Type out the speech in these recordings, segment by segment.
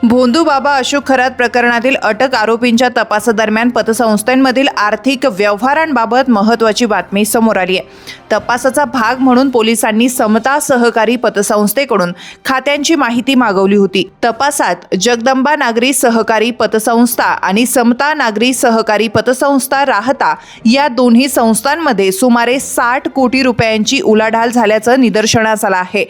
भोंदूबाबा अशोक खरात प्रकरणातील अटक आरोपींच्या तपासादरम्यान पतसंस्थांमधील आर्थिक व्यवहारांबाबत महत्त्वाची बातमी समोर आली आहे। तपासाचा भाग म्हणून पोलिसांनी समता सहकारी पतसंस्थेकडून खात्यांची माहिती मागवली होती। तपासात जगदंबा नागरी सहकारी पतसंस्था आणि समता नागरी सहकारी पतसंस्था राहता या दोन्ही संस्थांमध्ये सुमारे 60 कोटी रुपयांची उलाढाल झाल्याचं निदर्शनास आलं आहे।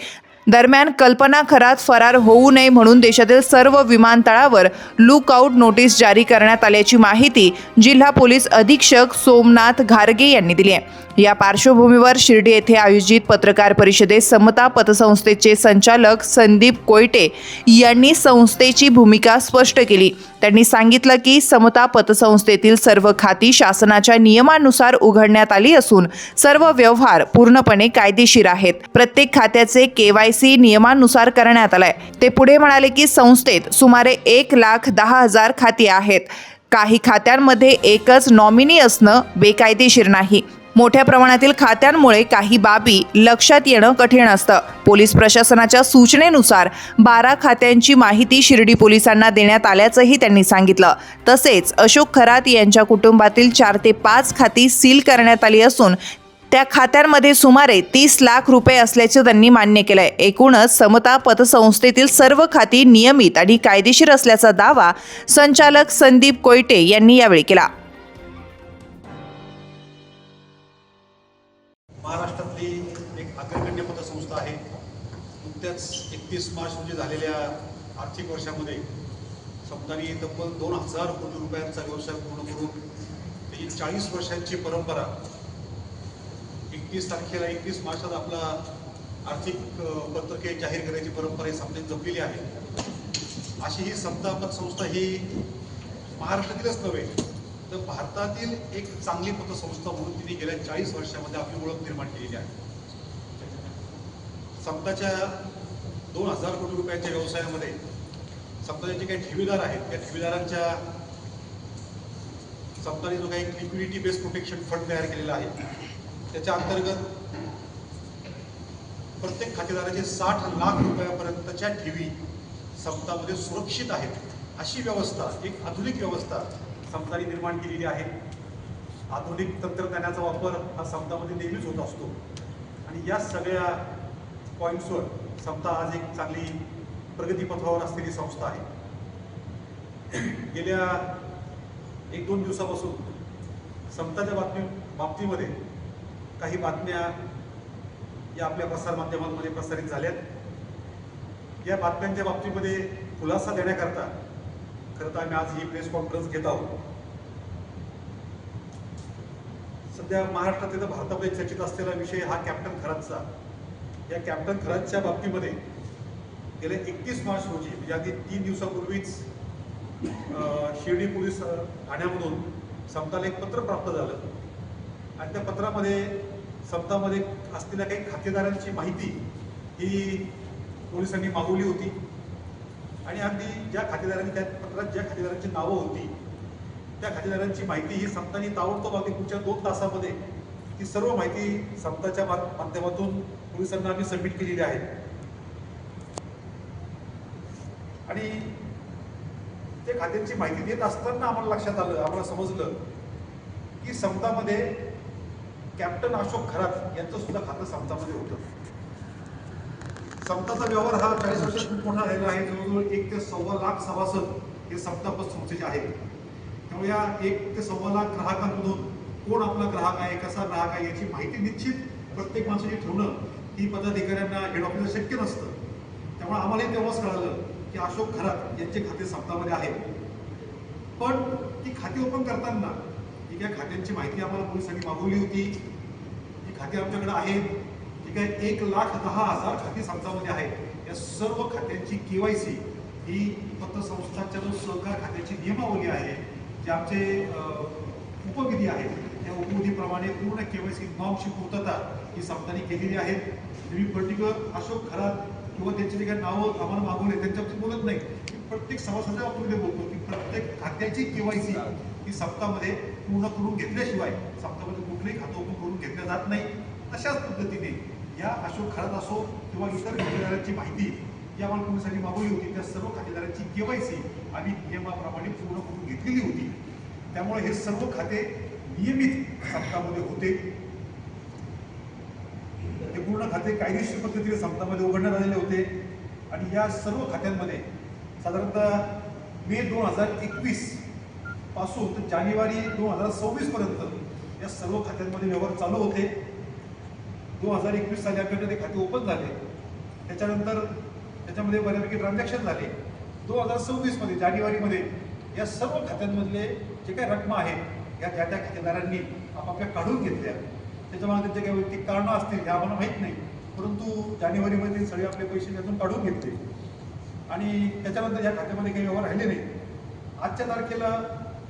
दरम्यान कल्पना खरात फरार होऊ नये म्हणून देशातील सर्व विमानतळावर लुकआउट नोटीस जारी करण्यात आल्याची माहिती जिल्हा पोलीस अधीक्षक सोमनाथ घारगे यांनी दिली आहे। या पार्श्वभूमीवर शिर्डी येथे आयोजित पत्रकार परिषदेत समता पतसंस्थेचे संचालक संदीप कोयटे यांनी संस्थेची भूमिका स्पष्ट केली। त्यांनी सांगितलं की समता पतसंस्थेतील सर्व खाती शासनाच्या नियमानुसार उघडण्यात आली असून सर्व व्यवहार पूर्णपणे कायदेशीर आहेत। प्रत्येक खात्याचे KYC नियमानुसार करण्यात आलंय। ते पुढे म्हणाले की संस्थेत सुमारे 1,10,000 खाती आहेत। काही खात्यांमध्ये एकच नॉमिनी असणं बेकायदेशीर नाही। मोठ्या प्रमाणातील खात्यांमुळे काही बाबी लक्षात येणं कठीण असतं। पोलीस प्रशासनाच्या सूचनेनुसार 12 खात्यांची माहिती शिर्डी पोलिसांना देण्यात आल्याचंही त्यांनी सांगितलं। तसेच अशोक खरात यांच्या कुटुंबातील 4 ते 5 खाती सील करण्यात आली असून त्या खात्यांमध्ये सुमारे 30 लाख रुपये असल्याचे त्यांनी मान्य केलंय। एकूणच समता पतसंस्थेतील सर्व खाती नियमित आणि कायदेशीर असल्याचा दावा संचालक संदीप कोयटे यांनी यावेळी केला। महाराष्ट्रातली एक अग्रगण्य पतसंस्था आहे। नुकत्याच 31 मार्च रोजी झालेल्या आर्थिक वर्षामध्ये समतानी तब्बल 2,000 कोटी रुपयांचा व्यवसाय पूर्ण करून त्याची 40 वर्षांची परंपरा 31 मार्चात आपला आर्थिक पत्रके जाहीर करण्याची परंपरा ही समतेने जपलेली आहे। अशी ही समता पतसंस्था ही महाराष्ट्रातीलच नव्हे तर भारतातील एक चांगली पतसंस्था म्हणून तिने गेल्या 40 वर्षामध्ये आपली ओळख निर्माण केलेली आहे। समताच्या 2,000 कोटी रुपयांच्या व्यवसायामध्ये समताचे जे काही ठेवीदार आहेत त्या ठेवीदारांच्या समताने जो काही लिक्विडिटी बेस्ड प्रोटेक्शन फंड तयार केलेला आहे त्याच्या अंतर्गत प्रत्येक खातेदाराचे 60 लाख रुपयापर्यंतच्या ठेवी समतामध्ये सुरक्षित आहेत। अशी व्यवस्था, एक आधुनिक व्यवस्था समताने निर्माण केलेली आहे। आधुनिक तंत्रज्ञानाचा वापर हा समतामध्ये नेहमीच होत असतो आणि या सगळ्या पॉईंट्सवर समता आज एक चांगली प्रगतीपथावर असलेली संस्था आहे। गेल्या 1-2 दिवसापासून समताच्या बाबतीमध्ये काही बातम्या या आपल्या प्रसारमाध्यमांमध्ये प्रसारित झाल्यात। या बातम्यांच्या बाबतीमध्ये खुलासा देण्याकरता खरं तर आम्ही आज ही प्रेस कॉन्फरन्स घेत आहोत। सध्या महाराष्ट्रात तर भारतामध्ये चर्चित असलेला विषय हा कॅप्टन खरातचा। या कॅप्टन खरातच्या बाबतीमध्ये गेल्या 31 मार्च रोजी म्हणजे अगदी 3 दिवसापूर्वीच शिर्डी पोलीस ठाण्यामधून समताला एक पत्र प्राप्त झालं आणि त्या पत्रामध्ये समतामध्ये असलेल्या काही खातेदारांची माहिती ही पोलिसांनी मागवली होती आणि अगदी ज्या खातेदारांनी त्या पत्रात ज्या खातेदारांची नावं होती त्या खातेदारांची माहिती ही समताने ताबडतोब अगदी पुढच्या 2 तासामध्ये ती सर्व माहिती समताच्या माध्यमातून पोलिसांना आम्ही सबमिट केलेली आहे। आणि त्या खात्यांची माहिती देत असताना आम्हाला लक्षात आलं, आम्हाला समजलं की समतामध्ये कॅप्टन अशोक खरात यांचं सुद्धा खातं समतामध्ये होतं। समताचा व्यवहार हा 40 वर्षात खूप मोठा झालेला आहे। जवळजवळ 1 ते 1.25 लाख सभासद हे समता पतसंस्थेचे आहेत। त्यामुळे या 1 ते 1.25 लाख ग्राहकांमधून कोण आपला ग्राहक आहे, कसा ग्राहक आहे याची माहिती निश्चित प्रत्येक माणसाची ठेवणं ही पदाधिकाऱ्यांना हेड ऑफिसला शक्य नसतं। त्यामुळे आम्हालाही तेव्हाच कळालं की अशोक खरात यांचे खाते समतामध्ये आहेत। पण ती खाती ओपन करताना जी काही खात्यांची माहिती आम्हाला पोलिसांनी मागवली होती ही खाती आमच्याकडे आहेत। जी काही 1,10,000 खाती समतामध्ये आहेत। या सर्व खात्यांची KYC ही पतसंस्थांच्या जो सहकार खात्याची नियमावली आहे, जे आमचे उपविधी आहेत त्या उपविधीप्रमाणे पूर्ण KYC नॉर्मची पूर्तता ही समताने केलेली आहे। मी पर्टिक्युलर अशोक खरात किंवा त्यांची जे काही नावं आम्हाला मागवले त्यांच्याबद्दल बोलत नाही, प्रत्येक सभासदाच्या बाबतीमध्ये बोलतो की प्रत्येक खात्याची KYC ही समतामध्ये पूर्ण करून घेतल्याशिवाय समतामध्ये कुठलंही खातं ओपन करून घेतलं जात नाही। तशाच पद्धतीने या अशोक खरात असो किंवा इतर खातेदारांची माहिती जी आम्हाला पोलिसांनी मागवली होती त्या सर्व खातेदारांची केवायसी आम्ही नियमाप्रमाणे पूर्ण करून घेतलेली होती. त्यामुळे हे सर्व खाते नियमित सप्ताहामध्ये होते. हे पूर्ण खाते कायदेशीर पद्धतीने सप्ताहामध्ये उघडण्यात आलेले होते आणि या सर्व खात्यांमध्ये साधारणतः मे 2021 पासून तर जानेवारी 2026 पर्यंत या सर्व खात्यांमध्ये व्यवहार चालू होते. 2021 साली आपल्याकडे ते खाते ओपन झाले. त्याच्यानंतर त्याच्यामध्ये बऱ्यापैकी ट्रान्झॅक्शन झाले. 2026 मध्ये जानेवारीमध्ये या सर्व खात्यांमधले जे काही रकमा आहेत या त्या खातेदारांनी आपापल्या काढून घेतल्या. त्याच्यामुळे त्यांचे काही वैयक्तिक कारणं असतील हे आम्हाला माहीत नाही, परंतु जानेवारीमध्ये सगळे आपले पैसे त्यातून काढून घेतले आणि त्याच्यानंतर या खात्यामध्ये काही व्यवहार राहिले नाही. आजच्या तारखेला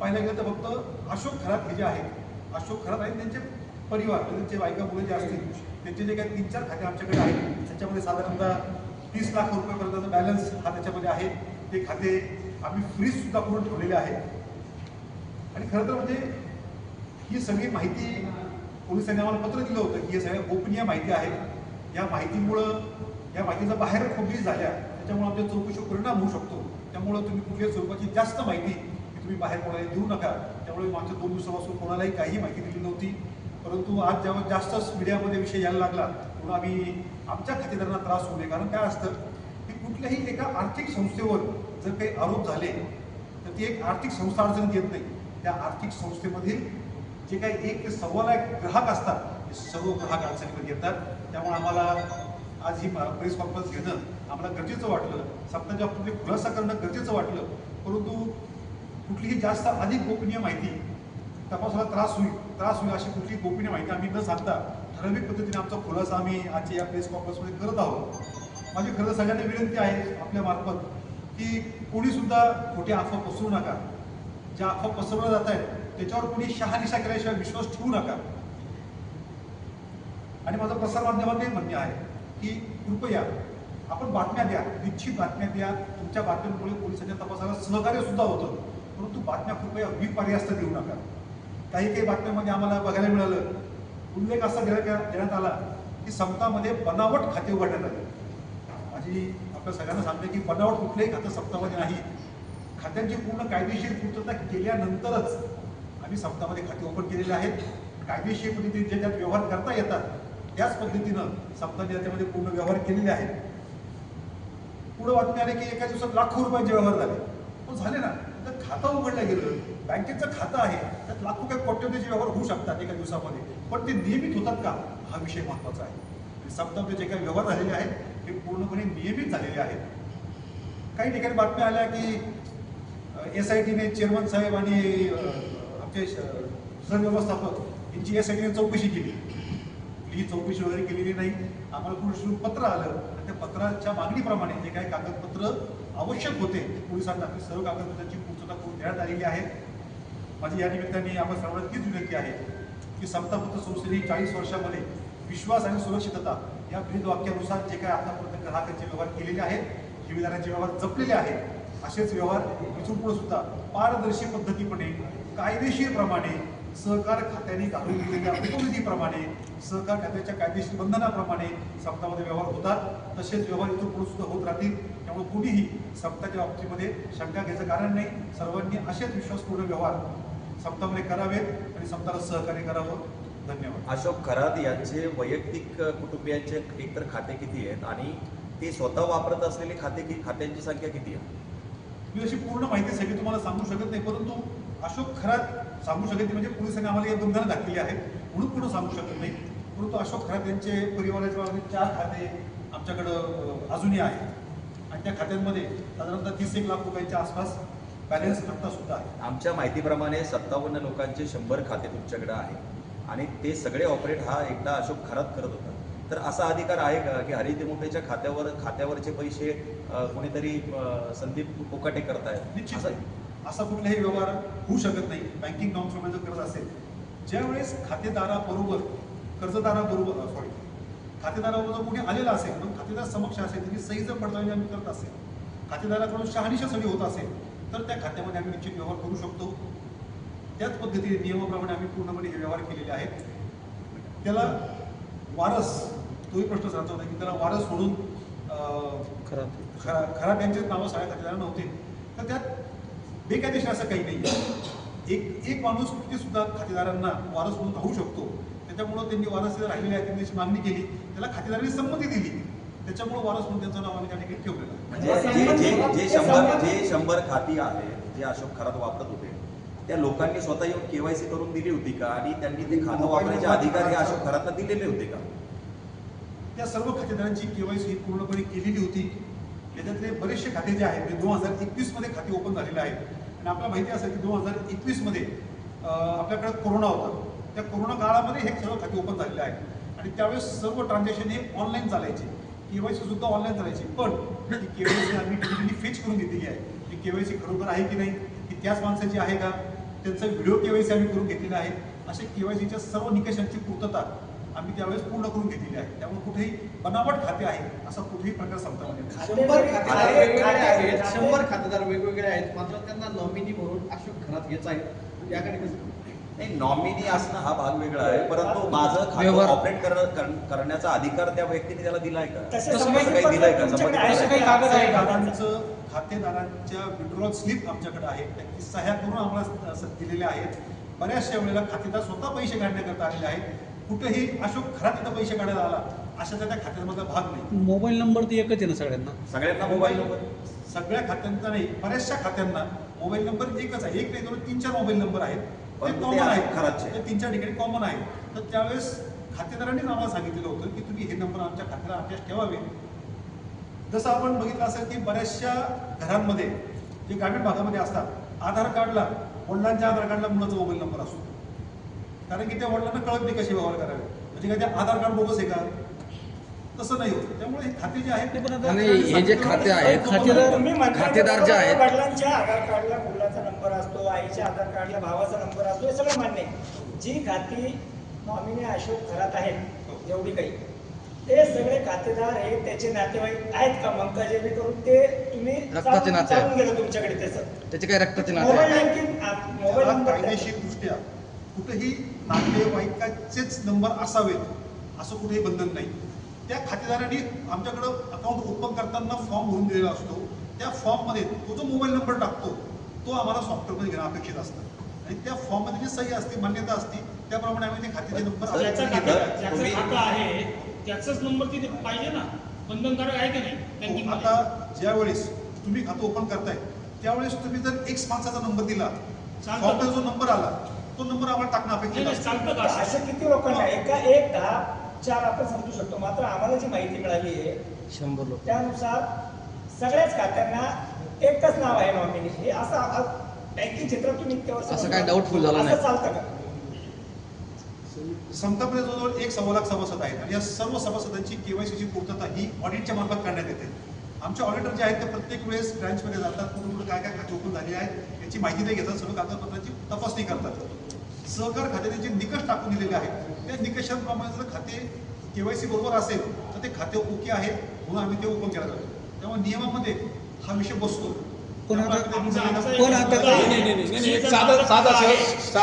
पाहायला गेलं तर फक्त अशोक खरात हे जे आहेत, अशोक खरात आणि त्यांचे परिवार त्यांचे बायका मुलं जे असतील त्यांचे जे काही 3-4 खाते आमच्याकडे आहेत त्याच्यामध्ये साधारणतः 30 लाख रुपयापर्यंतचा बॅलन्स हा त्याच्यामध्ये आहे. ते खाते आम्ही फ्रीजसुद्धा करून ठेवलेले आहेत. आणि खरं तर म्हणजे ही सगळी माहिती पोलिसांनी आम्हाला पत्र दिलं होतं की हे सगळ्या गोपनीय माहिती आहे. या माहितीमुळं या माहितीचा बाहेर खोबरी झाल्या त्याच्यामुळे आमच्या चौकशीवर परिणाम होऊ शकतो. त्यामुळं तुम्ही कुठल्याही स्वरूपाची जास्त माहिती ही तुम्ही बाहेर कोणाला देऊ नका. त्यामुळे मागच्या 2 दिवसापासून कोणालाही काही माहिती दिली नव्हती, परंतु आज जेव्हा जास्तच मीडियामध्ये विषय यायला लागला म्हणून आम्ही आमच्या खातेदारांना त्रास होऊ नये. कारण काय असतं की कुठल्याही एका आर्थिक संस्थेवर जर काही आरोप झाले तर ती एक आर्थिक संस्था अडचणीत येत नाही. त्या आर्थिक संस्थेमधील जे काही 1 ते 1.25 लाख ग्राहक असतात हे सर्व ग्राहक अडचणीमध्ये येतात. त्यामुळे आम्हाला आज ही प्रेस कॉन्फरन्स घेणं आम्हाला गरजेचं वाटलं. सप्ताहाच्या बाबतीत खुलासा करणं गरजेचं वाटलं, परंतु कुठलीही जास्त अधिक गोपनीय माहिती तपासाला त्रास होईल अशी कुठलीही गोपनीय माहिती आम्ही न सांगता ठराविक पद्धतीने आमचा खुलासा आम्ही आजच्या या प्रेस कॉन्फरन्समध्ये करत आहोत. माझी खरं सगळ्यांना विनंती आहे आपल्या मार्फत की कोणीसुद्धा खोटी अफवा पसरू नका. ज्या अफवा पसरवल्या जात आहेत त्याच्यावर कोणी शहानिशा केल्याशिवाय विश्वास ठेवू नका. आणि माझं प्रसारमाध्यमातही म्हणणे आहे की कृपया आपण बातम्या द्या, निश्चित बातम्या द्या. तुमच्या बातम्यांमुळे पोलिसांच्या तपासाला सहकार्य सुद्धा होतं, परंतु बातम्या कृपया विपर्यास्त देऊ नका. काही बातम्यांमध्ये आम्हाला बघायला मिळालं, उल्लेख असा देण्यात आला की सप्ताहामध्ये बनावट खाते उघडण्यात आले. माझी आपल्या सगळ्यांना सांगते की बनावट कुठलेही खातं सप्ताहामध्ये नाही. खात्यांची पूर्ण कायदेशीर पूर्तता केल्यानंतरच आम्ही सप्ताहामध्ये खाते ओपन केलेले आहेत. कायदेशीर पद्धतीने जे त्यात व्यवहार करता येतात त्याच पद्धतीनं सप्ताहाने त्याच्यामध्ये पूर्ण व्यवहार केलेले आहेत. पुढे बातमी आली की एका दिवसात लाखो रुपयांचे व्यवहार झाले. पण झाले ना, तर खातं उघडलं गेलं, बँकेचं खातं आहे, त्यात लाखो काही कोट्यवधीचे व्यवहार होऊ शकतात एका दिवसामध्ये, पण ते नियमित होतात का हा विषय महत्त्वाचा आहे. सप्ताहामध्ये जे काही व्यवहार झालेले आहेत हे पूर्णपणे नियमित झालेले आहेत. काही ठिकाणी बातम्या आल्या की SITने चेअरमन साहेब आणि आमचे सहव्यवस्थापक यांची SITने चौकशी केली. ही चौकशी वगैरे केलेली नाही. आम्हाला पुढे पत्र आलं आणि त्या पत्राच्या मागणीप्रमाणे जे काही कागदपत्र आवश्यक होते पोलिसांना ती सर्व कागदपत्रांची पूर्तता करून देण्यात आलेली आहे. माझी या निमित्ताने आपण सर्वांना तीच विनंती आहे की सप्ताहपत्र संस्थेने 40 वर्षामध्ये विश्वास आणि सुरक्षितता या ब्रीदवाक्यानुसार जे काही आतापर्यंत ग्राहकांचे व्यवहार केलेले आहेत, ठेवीदारांचे व्यवहार जपलेले आहेत, असेच व्यवहार इथून पुढे सुद्धा पारदर्शी पद्धतीपणे कायदेशीरप्रमाणे सहकार खात्याने घालून दिलेल्या उपनिधीप्रमाणे सहकार खात्याच्या कायदेशीर बंधनाप्रमाणे सप्ताहामध्ये व्यवहार होतात. तसेच व्यवहार इथून पुढे सुद्धा होत राहतील. त्यामुळे कुणीही सप्ताहाच्या बाबतीमध्ये शंका घ्यायचं कारण नाही. सर्वांनी असेच विश्वासपूर्ण व्यवहार सप्ताहामध्ये करावेत आणि सप्ताहाला सहकार्य करावं. धन्यवाद. अशोक खरात यांचे वैयक्तिक कुटुंबियांचे एकतर खाते किती आहेत आणि ते स्वतः वापरत असलेले खात्यांची संख्या किती आहे? मी अशी पूर्ण माहिती सगळी तुम्हाला सांगू शकत नाही, परंतु अशोक खरात सांगू शकत नाही म्हणजे पोलिसांनी आम्हाला या बंधनं घातलेली आहेत म्हणून पुढे सांगू शकत नाही. परंतु अशोक खरात यांचे परिवाराच्या 4 खाते आमच्याकडं अजूनही आहेत आणि त्या खात्यांमध्ये साधारणतः 30-1 लाख रुपयांच्या आसपास बॅलन्स खाता सुद्धा आहे. आमच्या माहितीप्रमाणे 57 लोकांचे 100 खाते तुमच्याकडे आहे आणि ते सगळे ऑपरेट हा एकटा अशोक खरात करत होता. तर असा अधिकार आहे का की हरिदेमोठेच्या खात्यावरचे पैसे कोणीतरी संदीप कोकाटे करतायत? निश्चित असा कुठलाही व्यवहार होऊ शकत नाही. बँकिंग नॉर्म्सप्रमाणे जर करत असेल, ज्यावेळेस खातेदाराबरोबर खातेदाराबरोबर जर कोणी आलेला असेल पण खातेदार समक्ष असेल त्याची सही जर पडताळणी आम्ही करत असेल, खातेदाराकडून शहानिशा सही होत असेल तर त्या खात्यामध्ये आम्ही निश्चित व्यवहार करू शकतो. त्याच पद्धतीने नियमाप्रमाणे आम्ही पूर्णपणे हे व्यवहार केलेले आहेत. त्याला वारस, तोही प्रश्न सांगतो होता की त्याला वारस म्हणून खराट्यांचे नावं सगळ्या खातेदारांना नव्हते, तर त्यात बेकायदेशीर असं काही नाही. एक माणूस किती सुद्धा खातेदारांना वारस म्हणून राहू शकतो. त्याच्यामुळं त्यांनी वारस राहिलेले आहेत, त्यांनी त्याची मागणी केली, त्याला खातेदारांनी संमती दिली, त्याच्यामुळे वारस म्हणून त्यांचं नाव आम्ही त्या ठिकाणी ठेवलेलं आहे. जे 100 खाती आहेत जे अशोक खरात वापरत होते त्या लोकांनी स्वतः येऊन केवायसी करून दिली होती का, आणि त्यांनी ते खातं वापरायचे अधिकार हे अशोक खरातला दिलेले होते का? त्या सर्व खातेदारांची केवायसी पूर्णपणे केलेली होती. त्याच्यातले बरेचसे खाते जे आहेत ते 2021 मध्ये खाते ओपन झालेले आहेत. आणि आपल्याला माहिती असेल की 2021 मध्ये आपल्याकडे कोरोना होता. त्या कोरोना काळामध्ये हे सर्व खाते ओपन झालेले आहेत आणि त्यावेळेस सर्व ट्रान्झॅक्शन हे ऑनलाईन चालायचे, केवायसी सुद्धा ऑनलाईन चालायची. पण ती केवायसी आम्ही डिजिटली फेच करून घेतलेली आहे. ती केवायसी खरोखर आहे की नाही, ती त्याच माणसाची आहे का, त्यांचा व्हिडिओ केवायसी आम्ही करून घेतलेला आहे. अशा केवायसीच्या सर्व निकषांची पूर्तता आम्ही त्यावेळेस पूर्ण करून घेतलेली आहे. त्यामुळे कुठेही बनावट खाते आहे असा कुठेही प्रकार समजमध्ये नाही. 100 खातेदार वेगवेगळे आहेत, मात्र त्यांना नॉमिनी म्हणून अशोक खरात घ्यायचा आहे. याकडे कसं नाही, नॉमिनी असणं हा भाग वेगळा आहे, परंतु माझं खातं ऑपरेट करण्याचा अधिकार त्या व्यक्तीने त्याला दिलाय का, तसं काही दिलाय का? खातेदारांचं खातेदारांच्या विड्रॉल स्लिप आमच्याकडे आहे, त्याची सह्या करून आम्हाला दिलेल्या आहेत. बऱ्याचशा वेळेला खातेदार स्वतः पैसे काढण्याकरता आलेले आहेत. कुठेही अशोक खरात इथं पैसे काढायला आला अशा त्या खात्यामधला भाग नाही. मोबाईल नंबर तर एकच आहे ना सगळ्यांना मोबाईल नंबर? सगळ्या खात्यांचा नाही, बऱ्याचशा खात्यांना मोबाईल नंबर एकच आहे. एक नाही, 3-4 मोबाईल नंबर आहेत, ते कॉमन आहेत. खराचे ते 3-4 ठिकाणी कॉमन आहे. तर त्यावेळेस खातेदारांनीच आम्हाला सांगितलेलं होतं की तुम्ही हे नंबर आमच्या खात्याला अटॅच ठेवावे. जसं आपण बघितलं असेल की बऱ्याचशा घरांमध्ये जे ग्रामीण भागामध्ये असतात, आधार कार्डला वडिलांच्या आधार कार्डला मुलाचा मोबाईल नंबर असतो, कारण की त्या वडिलांना कळत नाही कसे व्यवहार करावे. म्हणजे काय ते आधार कार्ड बोगस आहे का? तसं नाही होत. त्यामुळे हे खाते जे आहेत ते पण आता आणि हे जे खाते आहेत, खातेदार जे आहेत, वडिलांच्या आधार कार्डला मुलाचा नंबर असतो, आईच्या आधार कार्डला भावाचा नंबर असतो, हे सगळं मान्य आहे. जी खाती नॉमिनी अशोक खरात आहेत जेवढी काही, ते सगळे खातेदार हे त्याचे नातेवाईक आहेत का, मग का जेणेकरून ते तुम्ही रक्ताचे नाते आहेत. चालून गेलं तुमच्याकडे त्याचं त्याचे काही रक्ताचे नाते मोबाईल आहे. बँकिंग मोबाईल नंबर कायदेशीर दृष्ट्या कुठेही नातेवाईकाचेच नंबर असावेत असं कुठेही बंधन नाही. त्या खातेदारांनी आमच्याकडं अकाउंट ओपन करताना फॉर्म भरून दिलेला असतो. त्या फॉर्ममध्ये तो जो मोबाईल नंबर टाकतो तो आम्हाला सॉफ्टवेअरमध्ये घेणं अपेक्षित असतं आणि त्या फॉर्ममध्ये जी सही असते, मान्यता असते, त्याप्रमाणे आम्ही ते खात्याचे नंबर ज्याचं तुम्ही- खातं आहे त्याचाच नंबर तिथे पाहिजे ना, बंधनकारक आहे की नाही बँकिंग मध्ये? आता ज्यावेळेस तुम्ही खातं ओपन करताय त्यावेळेस तुम्ही जर एक्स माणसाचा नंबर दिला, फॉर्मचा जो नंबर आला तो नंबर आम्हाला टाकणं अपेक्षित नाही, असतं. चालतं का असं? असे किती लोकांना एका 1, 10, 4 आपण समजू शकतो. मात्र आम्हाला जी माहिती मिळाली आहे 100 लोक. त्यानुसार सगळ्याच खात्यांना एकच नाव आहे नॉमिनी. हे असं बँकिंग क्षेत्रात तुम्ही इतक्या वर्ष असं काय डाऊटफुल झालं नाही. असं चालतं का? समतापणे जवळजवळ 1.25 लाख सभासद आहेत आणि या सर्व सभासदांची केवायसीची पूर्तता ही ऑडिटच्या मार्फत करण्यात येते. आमचे ऑडिटर जे आहेत ते प्रत्येक वेळेस ब्रँचमध्ये जातात, कुठे कुठे काय काय खाते ओपन झाले आहेत याची माहिती ते घेतात, सर्व कागदपत्रांची तपासणी करतात. सहकार खात्याचे जे निकष टाकून दिलेले आहेत त्या निकषांप्रमाणे जर खाते केवायसी बरोबर असेल तर ते खाते ओके आहे म्हणून आम्ही ते ओपन केलं जातो. त्यामुळे नियमामध्ये हा विषय बसतो. पण आता- त्यामुळे आम्ही ते आमचा- निर्णय आमचा घेतो. एक मुद्दा आहे. साधा